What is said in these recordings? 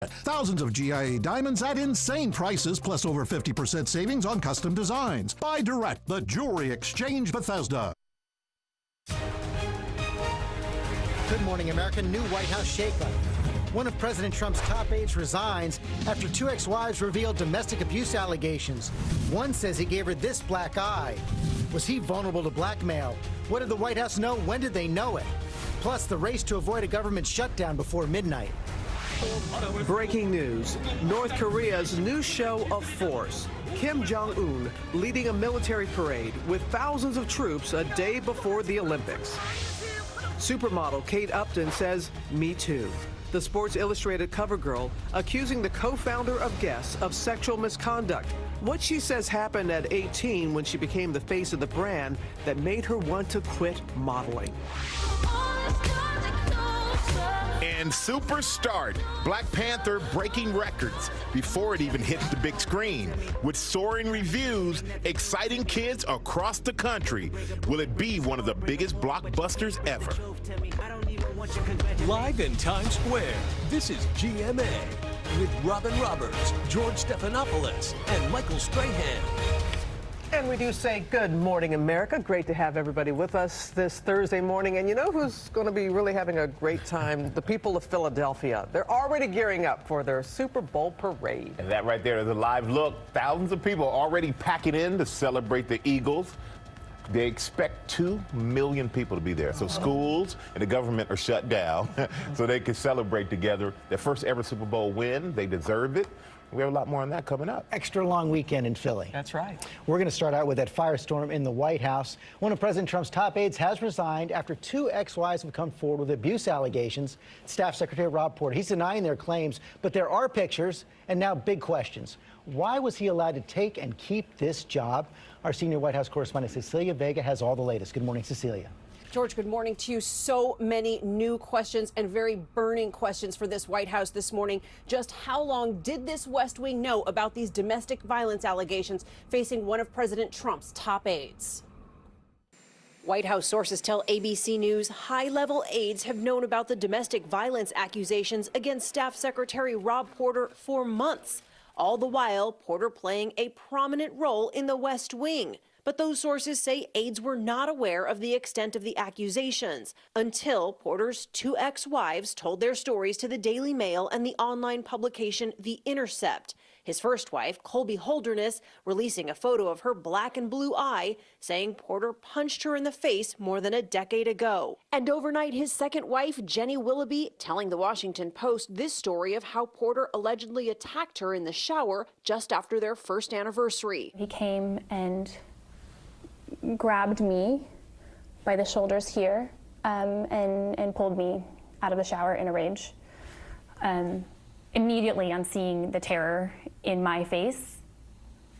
Thousands of GIA diamonds at insane prices, plus over 50% savings on custom designs. Buy direct, the Jewelry Exchange, Bethesda. Good morning, America. New White House shakeup. One of President Trump's top aides resigns after two ex-wives revealed domestic abuse allegations. One says he gave her this black eye. Was he vulnerable to blackmail? What did the White House know? When did they know it? Plus, the race to avoid a government shutdown before midnight. Breaking news. North Korea's new show of force. Kim Jong-un leading a military parade with thousands of troops a day before the Olympics. Supermodel Kate Upton says, "Me too." The Sports Illustrated cover girl accusing the co-founder of Guess of sexual misconduct. What she says happened at 18 when she became the face of the brand that made her want to quit modeling. And superstar Black Panther breaking records before it even hits the big screen. With soaring reviews, exciting kids across the country. Will it be one of the biggest blockbusters ever? Live in Times Square, this is GMA with Robin Roberts, George Stephanopoulos, and Michael Strahan. And we do say good morning, America. Great to have everybody with us this Thursday morning. And you know who's going to be really having a great time? The people of Philadelphia. They're already gearing up for their Super Bowl parade. And that right there is a live look. Thousands of people already packing in to celebrate the Eagles. They expect 2 million people to be there. So schools and the government are shut down so they can celebrate together. Their first ever Super Bowl win. They deserve it. We have a lot more on that coming up. Extra long weekend in Philly. That's right. We're going to start out with that firestorm in the White House. One of President Trump's top aides has resigned after two ex-wives have come forward with abuse allegations. Staff Secretary Rob Porter, he's denying their claims, but there are pictures and now big questions. Why was he allowed to take and keep this job? Our senior White House correspondent Cecilia Vega has all the latest. Good morning, Cecilia. George, good morning to you. So many new questions and very burning questions for this White House this morning. Just how long did this West Wing know about these domestic violence allegations facing one of President Trump's top aides? White House sources tell ABC News high-level aides have known about the domestic violence accusations against Staff Secretary Rob Porter for months. All the while, Porter playing a prominent role in the West Wing. But those sources say aides were not aware of the extent of the accusations until Porter's two ex-wives told their stories to the Daily Mail and the online publication The Intercept. His first wife, Colby Holderness, releasing a photo of her black and blue eye, saying Porter punched her in the face more than a decade ago. And overnight, his second wife, Jenny Willoughby, telling the Washington Post this story of how Porter allegedly attacked her in the shower just after their first anniversary. He came and grabbed me by the shoulders here and pulled me out of the shower in a rage. Immediately on seeing the terror in my face,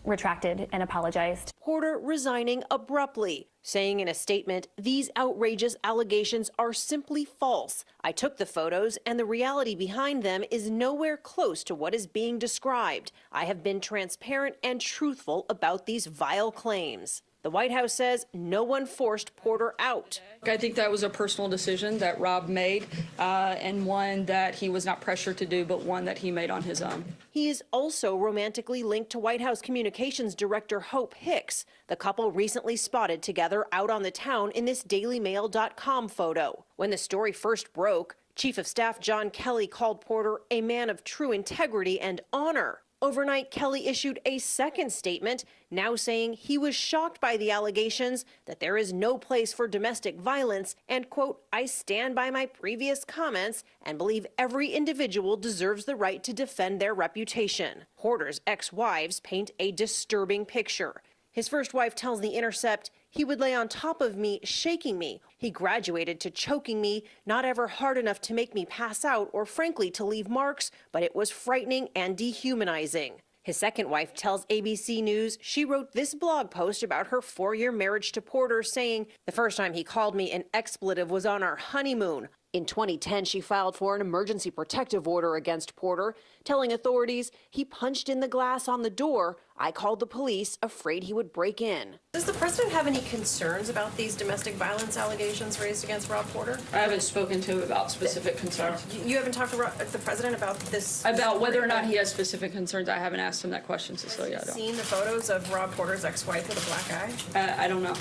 retracted and apologized. Porter resigning abruptly, saying in a statement, "These outrageous allegations are simply false. I took the photos and the reality behind them is nowhere close to what is being described. I have been transparent and truthful about these vile claims." The White House says no one forced Porter out. I think that was a personal decision that Rob made, and one that he was not pressured to do, but one that he made on his own. He is also romantically linked to White House Communications Director Hope Hicks. The couple recently spotted together out on the town in this DailyMail.com photo. When the story first broke, Chief of Staff John Kelly called Porter a man of true integrity and honor. Overnight, Kelly issued a second statement, now saying he was shocked by the allegations, that there is no place for domestic violence, and, quote, "I stand by my previous comments and believe every individual deserves the right to defend their reputation." Porter's ex-wives paint a disturbing picture. His first wife tells The Intercept, "He would lay on top of me, shaking me. He graduated to choking me, not ever hard enough to make me pass out or frankly to leave marks, but it was frightening and dehumanizing." His second wife tells ABC News she wrote this blog post about her 4-year marriage to Porter, saying, "The first time he called me an expletive was on our honeymoon. In 2010, she filed for an emergency protective order against Porter, telling authorities he punched in the glass on the door. I called the police, afraid he would break in. Does the president have any concerns about these domestic violence allegations raised against Rob Porter? I haven't spoken to him about specific concerns. You haven't talked to the president about this? About whether or not he has specific concerns, I haven't asked him that question, Cecilia. Have you seen the photos of Rob Porter's ex-wife with a black eye? I don't know.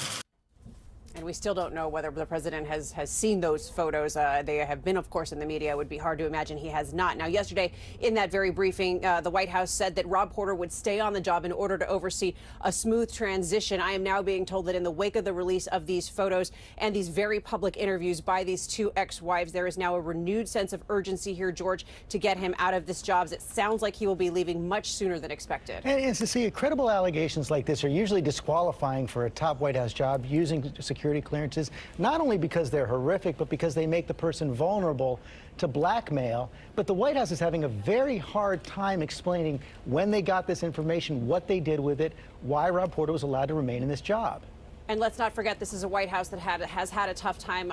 And we still don't know whether the president has seen those photos. They have been, of course, in the media. It would be hard to imagine he has not. Now, yesterday, in that very briefing, the White House said that Rob Porter would stay on the job in order to oversee a smooth transition. I am now being told that in the wake of the release of these photos and these very public interviews by these two ex-wives, there is now a renewed sense of urgency here, George, to get him out of this job. It sounds like he will be leaving much sooner than expected. And Cecilia, credible allegations like this are usually disqualifying for a top White House job using security clearances, not only because they're horrific, but because they make the person vulnerable to blackmail. But the White House is having a very hard time explaining when they got this information, what they did with it, why Rob Porter was allowed to remain in this job. And let's not forget, this is a White House that has had a tough time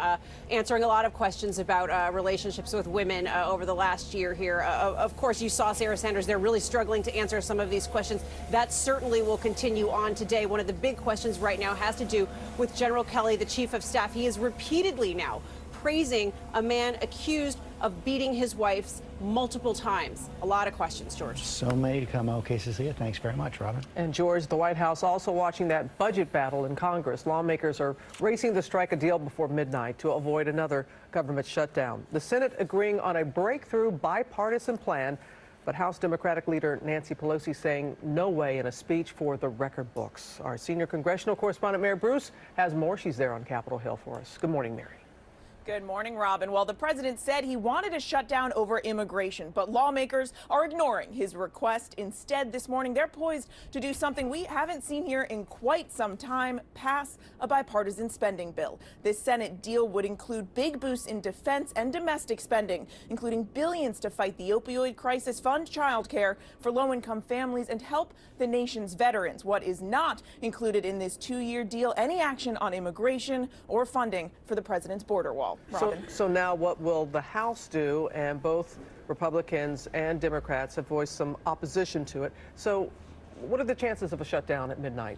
answering a lot of questions about relationships with women over the last year here. Of course, you saw Sarah Sanders. They're really struggling to answer some of these questions. That certainly will continue on today. One of the big questions right now has to do with General Kelly, the chief of staff. He is repeatedly now praising a man accused of beating his wife multiple times. A lot of questions, George. So many to come. Okay, Cecilia, thanks very much, Robin. And George, the White House also watching that budget battle in Congress. Lawmakers are racing to strike a deal before midnight to avoid another government shutdown. The Senate agreeing on a breakthrough bipartisan plan, but House Democratic leader Nancy Pelosi saying no way in a speech for the record books. Our senior congressional correspondent, Mary Bruce, has more. She's there on Capitol Hill for us. Good morning, Mary. Good morning, Robin. Well, the president said he wanted a shutdown over immigration, but lawmakers are ignoring his request. Instead, this morning, they're poised to do something we haven't seen here in quite some time, pass a bipartisan spending bill. This Senate deal would include big boosts in defense and domestic spending, including billions to fight the opioid crisis, fund child care for low-income families, and help the nation's veterans. What is not included in this two-year deal, any action on immigration or funding for the president's border wall. So now what will the House do? And both Republicans and Democrats have voiced some opposition to it. So what are the chances of a shutdown at midnight?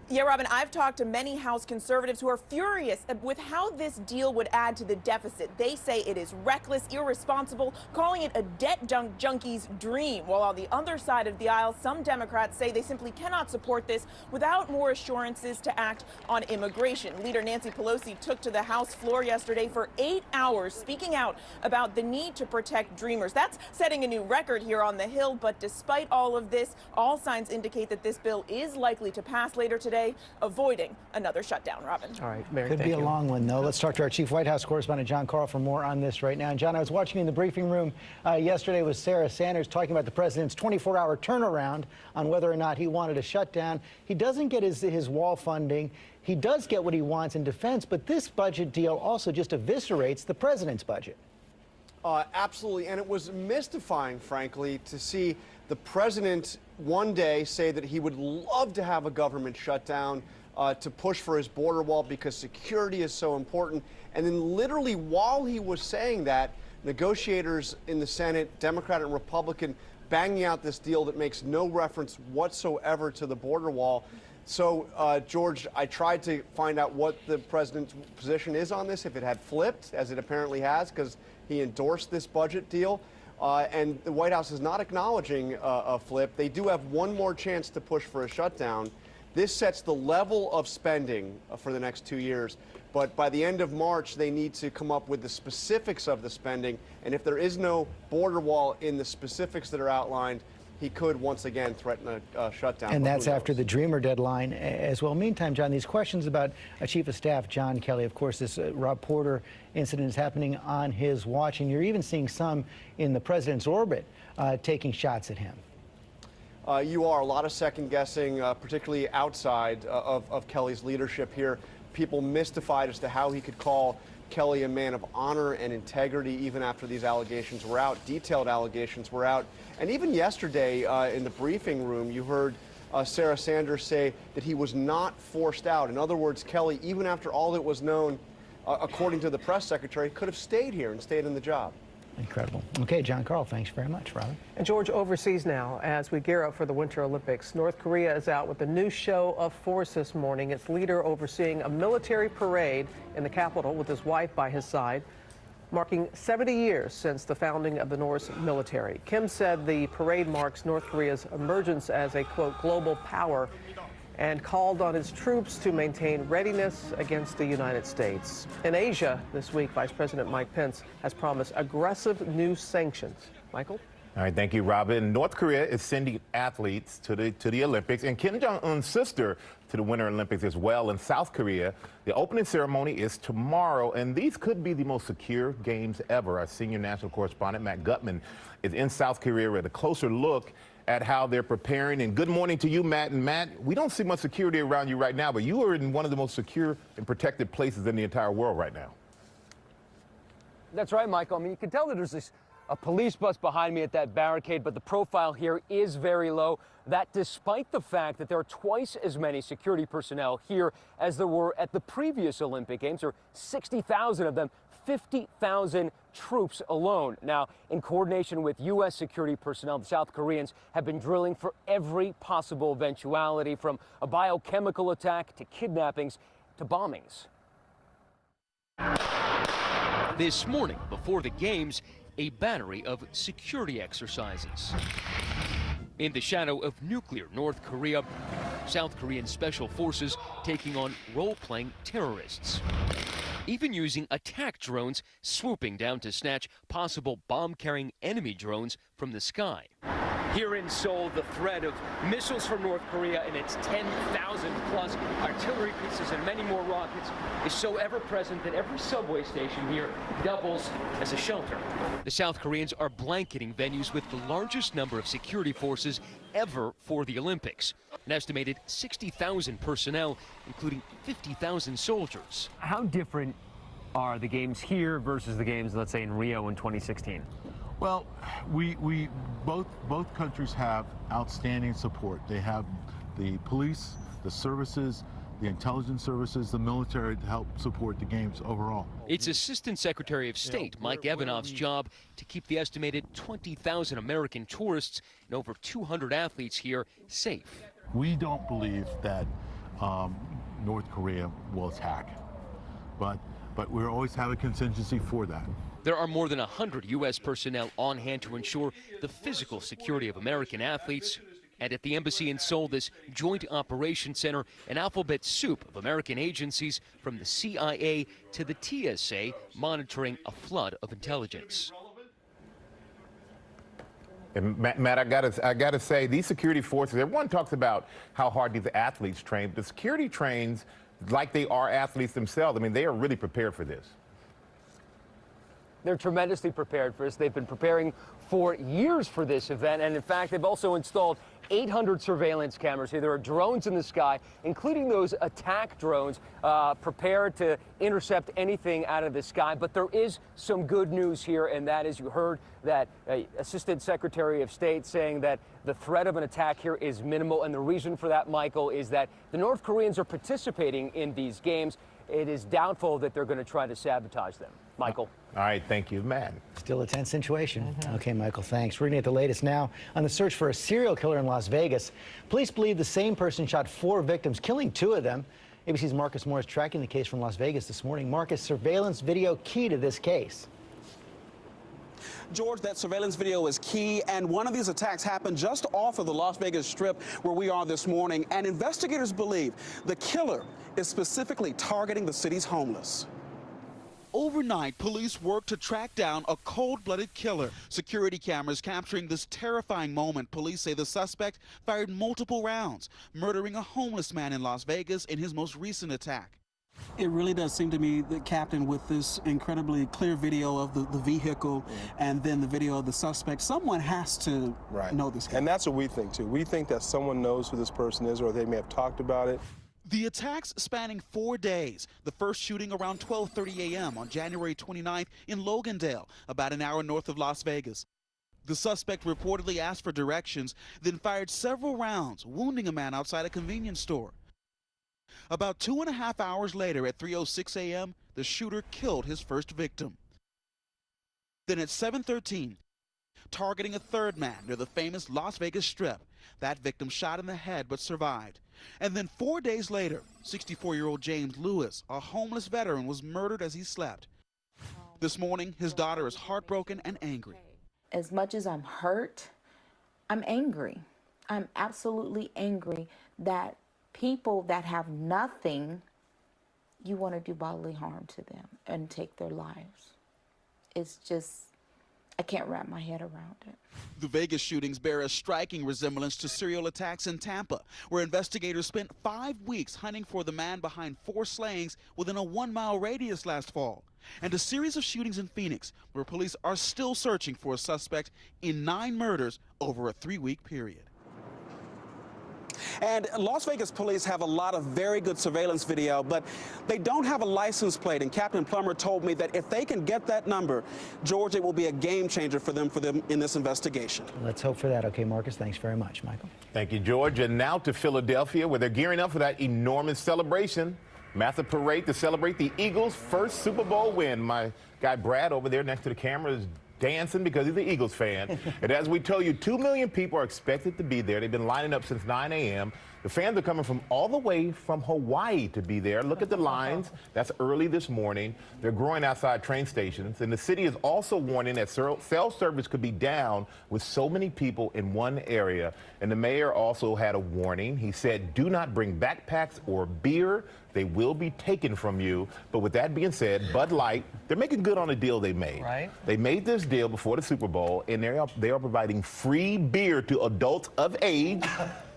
Yeah, Robin, I've talked to many House conservatives who are furious with how this deal would add to the deficit. They say it is reckless, irresponsible, calling it a debt junkie's dream. While on the other side of the aisle, some Democrats say they simply cannot support this without more assurances to act on immigration. Leader Nancy Pelosi took to the House floor yesterday for 8 hours, speaking out about the need to protect dreamers. That's setting a new record here on the Hill. But despite all of this, all signs indicate that this bill is likely to pass later today, avoiding another shutdown. Robin. All right, Mary, Could be a long one, though. Let's talk to our chief White House correspondent, John Carl, for more on this right now. And John, I was watching in the briefing room yesterday with Sarah Sanders talking about the president's 24-hour turnaround on whether or not he wanted a shutdown. He doesn't get his wall funding. He does get what he wants in defense, but this budget deal also just eviscerates the president's budget. Absolutely, and it was mystifying, frankly, to see the president one day say that he would love to have a government shutdown to push for his border wall because security is so important. And then literally while he was saying that, negotiators in the Senate, Democrat and Republican, banging out this deal that makes no reference whatsoever to the border wall. So, George, I tried to find out what the president's position is on this, if it had flipped, as it apparently has, because he endorsed this budget deal. And the White House is not acknowledging a flip. They do have one more chance to push for a shutdown. This sets the level of spending for the next 2 years. But by the end of March, they need to come up with the specifics of the spending. And if there is no border wall in the specifics that are outlined, he could once again threaten a shutdown. And that's after the Dreamer deadline as well. Meantime, John, these questions about Chief of Staff John Kelly, of course, this Rob Porter incident is happening on his watch, and you're even seeing some in the president's orbit taking shots at him. You are. A lot of second guessing, particularly outside of Kelly's leadership here. People mystified as to how he could call Kelly a man of honor and integrity even after these allegations were out, detailed allegations were out. And even yesterday in the briefing room, you heard Sarah Sanders say that he was not forced out. In other words, Kelly, even after all that was known, according to the press secretary, could have stayed here and stayed in the job. Incredible. Okay, John Carl, thanks very much, Robin. And George, overseas now, as we gear up for the Winter Olympics, North Korea is out with a new show of force this morning. Its leader overseeing a military parade in the capital with his wife by his side, marking 70 years since the founding of the North military. Kim said the parade marks North Korea's emergence as a, quote, global power, and called on his troops to maintain readiness against the United States. In Asia this week, Vice President Mike Pence has promised aggressive new sanctions. Michael? All right, thank you, Robin. North Korea is sending athletes to the Olympics, and Kim Jong-un's sister to the Winter Olympics as well in South Korea. The opening ceremony is tomorrow, and these could be the most secure games ever. Our senior national correspondent, Matt Gutman, is in South Korea with a closer look at how they're preparing. And good morning to you, Matt. And Matt, we don't see much security around you right now, but you are in one of the most secure and protected places in the entire world right now. That's right, Michael. I mean, you can tell that there's a police bus behind me at that barricade, but the profile here is very low. That despite the fact that there are twice as many security personnel here as there were at the previous Olympic Games, or 60,000 of them, 50,000 troops alone. Now, in coordination with U.S. security personnel, the South Koreans have been drilling for every possible eventuality, from a biochemical attack to kidnappings to bombings. This morning, before the games, a battery of security exercises. In the shadow of nuclear North Korea, South Korean special forces taking on role-playing terrorists, even using attack drones swooping down to snatch possible bomb-carrying enemy drones from the sky. Here in Seoul, the threat of missiles from North Korea and its 10,000-plus artillery pieces and many more rockets is so ever-present that every subway station here doubles as a shelter. The South Koreans are blanketing venues with the largest number of security forces ever for the Olympics. An estimated 60,000 personnel, including 50,000 soldiers. How different are the games here versus the games, let's say, in Rio in 2016? Well, both countries have outstanding support. They have the police, the services, the intelligence services, the military to help support the games overall. It's Assistant Secretary of State Mike Evanov's job to keep the estimated 20,000 American tourists and over 200 athletes here safe. We don't believe that North Korea will attack, but we always have a contingency for that. There are more than 100 U.S. personnel on hand to ensure the physical security of American athletes. And at the embassy in Seoul, this joint operations center, an alphabet soup of American agencies from the CIA to the TSA, monitoring a flood of intelligence. And Matt, I gotta say, these security forces, everyone talks about how hard these athletes train, but security trains like they are athletes themselves. I mean, they are really prepared for this. They're tremendously prepared for this. They've been preparing for years for this event, and in fact, they've also installed 800 surveillance cameras here. There are drones in the sky, including those attack drones, prepared to intercept anything out of the sky. But there is some good news here, and that is, you heard that Assistant Secretary of State saying that the threat of an attack here is minimal, and the reason for that, Michael, is that the North Koreans are participating in these games. It is doubtful that they're going to try to sabotage them. Michael. All right, thank you, Matt. Still a tense situation. Okay, Michael, thanks. We're going to get the latest now on the search for a serial killer in Las Vegas. Police believe the same person shot 4 victims, killing 2 of them. ABC's Marcus Moore is tracking the case from Las Vegas this morning. Marcus, surveillance video key to this case. George, that surveillance video is key, and one of these attacks happened just off of the Las Vegas Strip where we are this morning, and investigators believe the killer is specifically targeting the city's homeless. Overnight, police worked to track down a cold-blooded killer. Security cameras capturing this terrifying moment. Police say the suspect fired multiple rounds, murdering a homeless man in Las Vegas in his most recent attack. It really does seem to me that, Captain, with this incredibly clear video of the vehicle and then the video of the suspect, someone has to know this guy. And that's what we think, too. We think that someone knows who this person is, or they may have talked about it. The attacks spanning 4 days. The first shooting around 12:30 a.m. on January 29th in Logandale, about an hour north of Las Vegas. The suspect reportedly asked for directions, then fired several rounds, wounding a man outside a convenience store. About 2.5 hours later, at 3:06 a.m., the shooter killed his first victim. Then at 7:13, targeting a third man near the famous Las Vegas Strip. That victim shot in the head but survived. And then 4 days later, 64-year-old James Lewis, a homeless veteran, was murdered as he slept. This morning, his daughter is heartbroken and angry. As much as I'm hurt, I'm angry. I'm absolutely angry that people that have nothing, you want to do bodily harm to them and take their lives. It's just, I can't wrap my head around it. The Vegas shootings bear a striking resemblance to serial attacks in Tampa, where investigators spent 5 weeks hunting for the man behind 4 slayings within a 1-mile radius last fall, and a series of shootings in Phoenix, where police are still searching for a suspect in 9 murders over a 3-week period. And Las Vegas police have a lot of very good surveillance video, but they don't have a license plate. And Captain Plummer told me that if they can get that number, George, it will be a game changer for them in this investigation. Let's hope for that. Okay, Marcus, thanks very much. Michael. Thank you, George. And now to Philadelphia, where they're gearing up for that enormous celebration. Massive parade to celebrate the Eagles' first Super Bowl win. My guy Brad over there next to the camera is dancing because he's an Eagles fan. And as we tell you, 2 million people are expected to be there. They've been lining up since 9 a.m. The fans are coming from all the way from Hawaii to be there. Look at the lines. That's early this morning. They're growing outside train stations. And the city is also warning that cell service could be down with so many people in one area. And the mayor also had a warning. He said, do not bring backpacks or beer. They will be taken from you. But with that being said, Bud Light, they're making good on a deal they made. Right. They made this deal before the Super Bowl, and they are providing free beer to adults of age.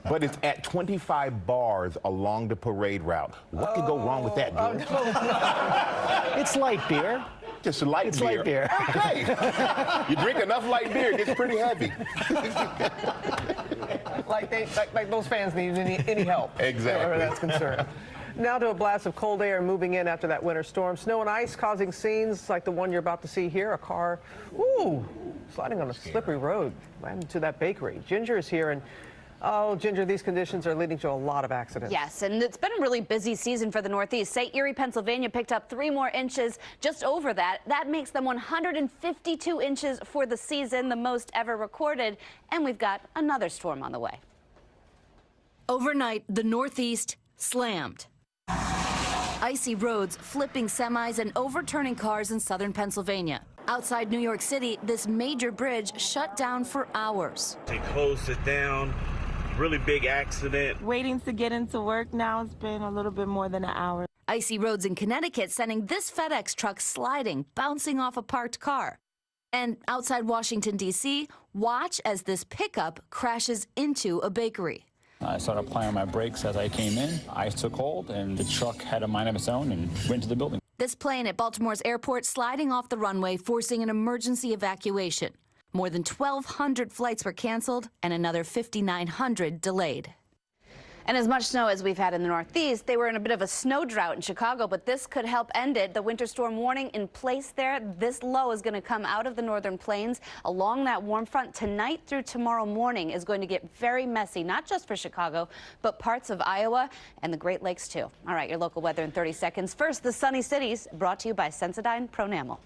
But it's at 25 bars along the parade route. What could go wrong with that, George? It's light beer. Just light beer. It's light beer. Okay. You drink enough light beer, it gets pretty heavy. like those fans need any help. Exactly. Where that's concerned. Now to a blast of cold air moving in after that winter storm. Snow and ice causing scenes like the one you're about to see here. A car, sliding on a slippery road. What happened to that bakery? Ginger is here, and oh, Ginger, these conditions are leading to a lot of accidents. Yes, and it's been a really busy season for the Northeast. St. Erie, Pennsylvania picked up 3 more inches just over that. That makes them 152 inches for the season, the most ever recorded. And we've got another storm on the way. Overnight, the Northeast slammed. Icy roads, flipping semis, and overturning cars in southern Pennsylvania. Outside New York City, this major bridge shut down for hours. They closed it down. Really big accident. Waiting to get into work now, it's been a little bit more than an hour. Icy roads in Connecticut sending this FedEx truck sliding, bouncing off a parked car. And outside Washington, D.C., watch as this pickup crashes into a bakery. I started applying my brakes as I came in. Ice took hold, and the truck had a mind of its own and went to the building. This plane at Baltimore's airport sliding off the runway, forcing an emergency evacuation. More than 1,200 flights were canceled and another 5,900 delayed. And as much snow as we've had in the Northeast, they were in a bit of a snow drought in Chicago, but this could help end it. The winter storm warning in place there. This low is going to come out of the northern plains along that warm front. Tonight through tomorrow morning is going to get very messy, not just for Chicago, but parts of Iowa and the Great Lakes, too. All right, your local weather in 30 seconds. First, the sunny cities, brought to you by Sensodyne Pro-Enamel.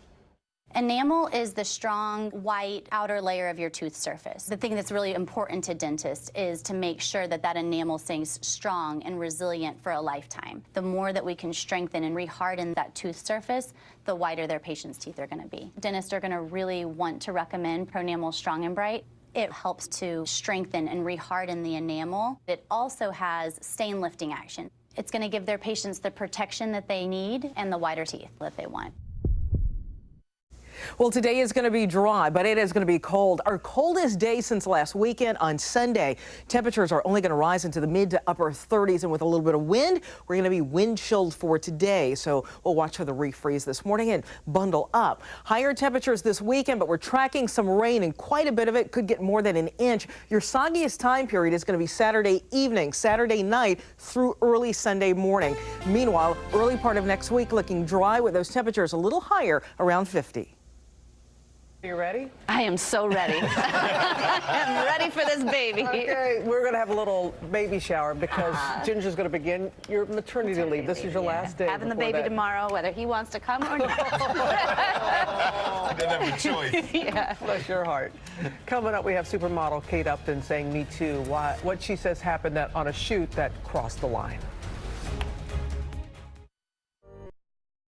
Enamel is the strong white outer layer of your tooth surface. The thing that's really important to dentists is to make sure that that enamel stays strong and resilient for a lifetime. The more that we can strengthen and reharden that tooth surface, the whiter their patient's teeth are going to be. Dentists are going to really want to recommend Pro-Enamel Strong and Bright. It helps to strengthen and reharden the enamel. It also has stain lifting action. It's going to give their patients the protection that they need and the whiter teeth that they want. Well, today is going to be dry, but it is going to be cold. Our coldest day since last weekend on Sunday. Temperatures are only going to rise into the mid to upper 30s, and with a little bit of wind, we're going to be wind chilled for today. So we'll watch for the refreeze this morning and bundle up. Higher temperatures this weekend, but we're tracking some rain, and quite a bit of it could get more than an inch. Your soggiest time period is going to be Saturday evening, Saturday night through early Sunday morning. Meanwhile, early part of next week looking dry with those temperatures a little higher, around 50. You ready? I am so ready. I'm ready for this baby. Okay, we're going to have a little baby shower because Ginger's going to begin your maternity leave. This is your last day. Having the baby tomorrow, whether he wants to come or not. He doesn't have a choice. Yeah. Bless your heart. Coming up, we have supermodel Kate Upton saying Me Too. What she says happened on a shoot that crossed the line.